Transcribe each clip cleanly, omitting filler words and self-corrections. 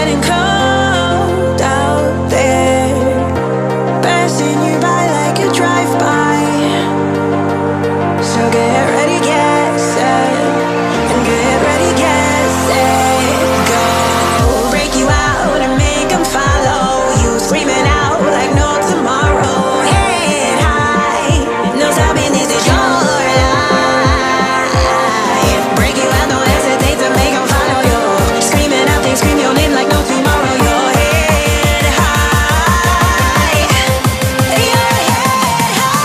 getting cold out there, passing you by like a drive-by. So get ready, get set, and get ready, get set, go. Break you out and make them follow you, screaming out like no tomorrow. Head high, no stopping, this is your life. Break you out, don't hesitate to make them follow you, screaming out, they scream your name like no tomorrow. Your head high, your head high.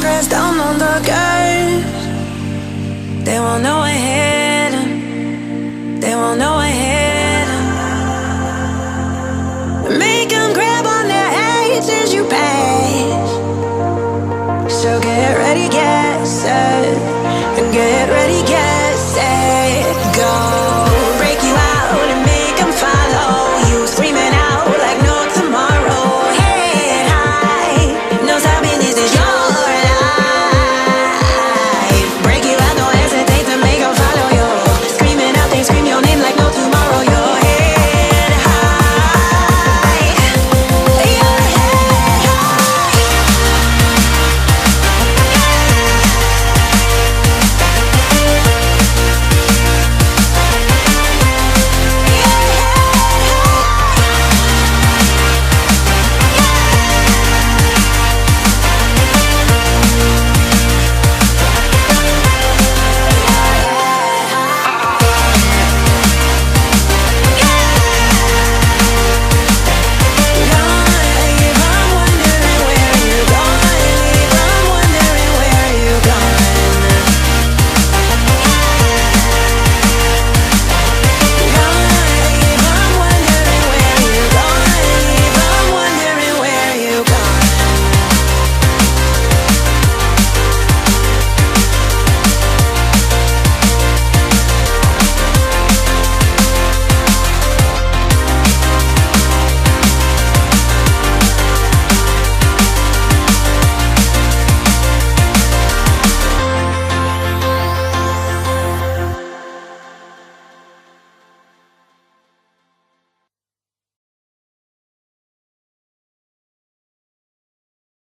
Press down on the gas. They won't know we're hidden. They won't know we're hidden. Make them grab on their heads as you pass. So get ready, get set, and get ready, get set.